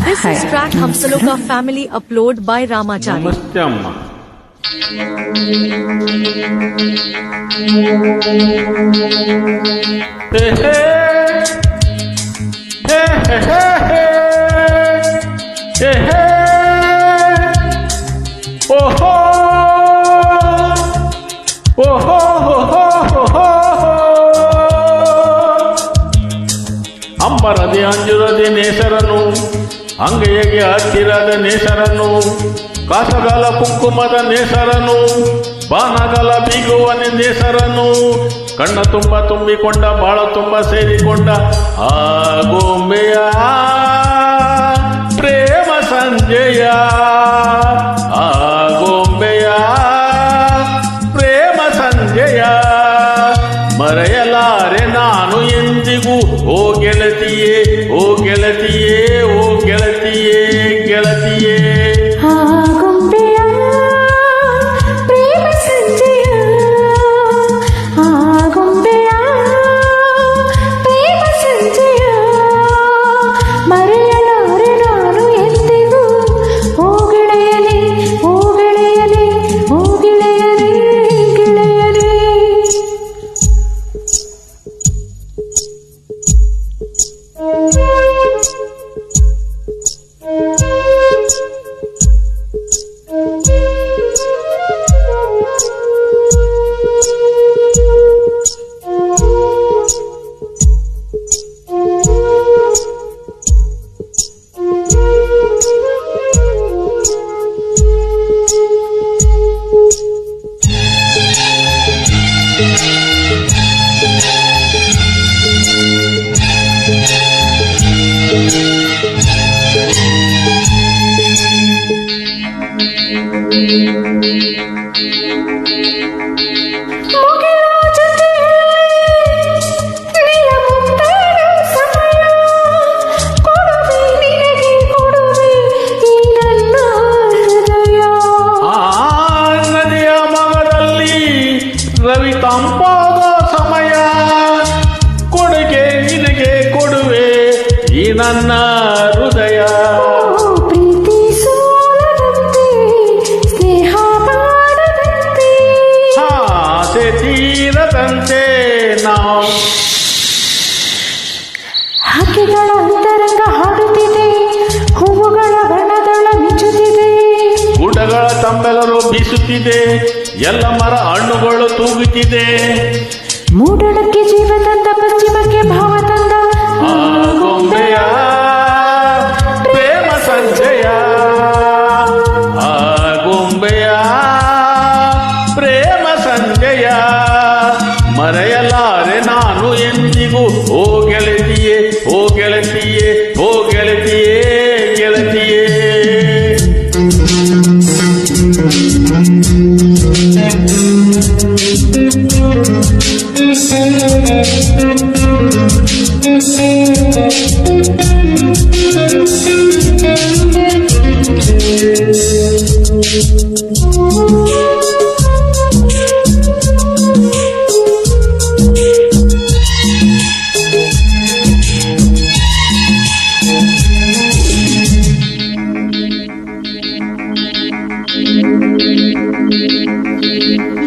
This is track Hamsaloka family upload by Ramachari. ನಮಸ್ತೆ ಅಮ್ಮ. ಹೇ ಹೇ ಹೇ ಹೇ ಹೇ ಹೇ ಹೇ ಓಹೋ ಓಹೋ ಅಂಬರದೆ ಅಂಜುರದೆ ನೇಸರನು ಅಂಗೈಗೆ ಹತ್ತಿರದ ನೇಸರನು ಕಾಸಗಾಲ ಕುಂಕುಮದ ನೇಸರನು ಬಾನಗಲ ಬೀಗುವ ನೇಸರನು ಕಣ್ಣ ತುಂಬ ತುಂಬಿಕೊಂಡ ಬಾಳ ತುಂಬ ಸೇರಿಕೊಂಡ ಆ ಗೊಂಬೆಯ ಪ್ರೇಮ ಸಂಜಯ ಆ ಗೊಂಬೆಯ ಪ್ರೇಮ ಸಂಜಯ ಮರೆಯಲಾರೆ ನಾನು ಎಂದಿಗೂ ಓ ಗೆಳತಿಯೇ ಓ ಗೆಳತಿಯೇ ಓ ಗೆಳತಿಯೇ ಗೆಳತಿಯೇ ರವಿ ತಂಪಾದ ಸಮಯ ಕೊಡುಗೆ ನಿನಗೆ ಕೊಡುವೆ ಈ ನನ್ನ ಹೃದಯ ಪ್ರೀತಿ ಸೋಲದಂತೆ ಸ್ನೇಹ ಮಾಡದಂತೆ ಆಸೆ ತೀರದಂತೆ ನಾವು ಹಕ್ಕಿಗಳ ಅಂತರಂಗ ಹಾಡುತ್ತಿದೆ ಹೂವುಗಳ ಬಣ್ಣದಳ ಮಿಂಚುತ್ತಿದೆ ಗುಡ್ಡಗಳ ತಂಬೆಲರು ಬೀಸುತ್ತಿದೆ ಎಲ್ಲ ಮರ ಹಣ್ಣುಗಳು ತೂಗುತ್ತಿದೆ ಮೂಡಣಕ್ಕೆ ಜೀವ ತಂದ ಪಶ್ಚಿಮಕ್ಕೆ ಭಾವ ತಂದ ಆ ಗೊಂಬೆಯ ಪ್ರೇಮ ಸಂಜಯ ಆ ಗೊಂಬೆಯ ಪ್ರೇಮ ಸಂಜಯ ಮರೆಯಲಾರೆ ನಾನು ಎಂದಿಗೂ ಓ ಗೆಳತಿಯೇ ಓ ಗೆಳತಿಯೇ ಓ ಗೆಳತಿಯೇ ಗೆಳತಿಯೇ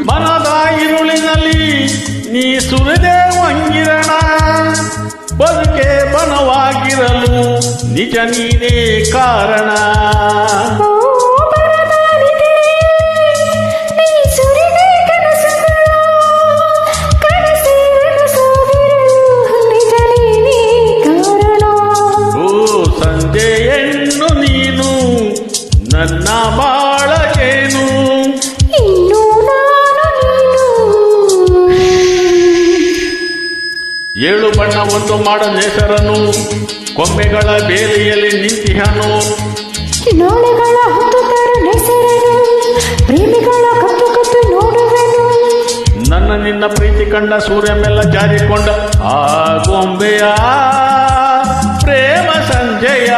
ಮನದ ಇರುಳಿನಲ್ಲಿ ನೀ ಸುರಿದೆ ವಂಗಿರಣ ಬದುಕೆ ಬನವಾಗಿರಲು ನಿಜ ನೀನೇ ಕಾರಣ ಓ ಸಂಜೆ ಹೆಣ್ಣು ನೀನು ನನ್ನ ಬಾಳಗೇನು ಏಳು ಬಣ್ಣ ಒಂದು ಮಾಡ ನೇಸರನು ಕೊಂಬೆಗಳ ಬೇಲಿಯಲ್ಲಿ ನಿಂತಿಹನು ನಾಳೆಗಳ ಹತ್ತುತ್ತರ ನೆಸರನು ಪ್ರೇಮಿಗಳ ಕತ್ತು ಕತ್ತು ನೋಡುವೆನು ನನ್ನ ನಿನ್ನ ಪ್ರೀತಿ ಕಂಡ ಸೂರ್ಯ ಮೇಲ ಜಾರಿಕೊಂಡ ಆ ಗೊಂಬೆಯ ಪ್ರೇಮ ಸಂಜಯ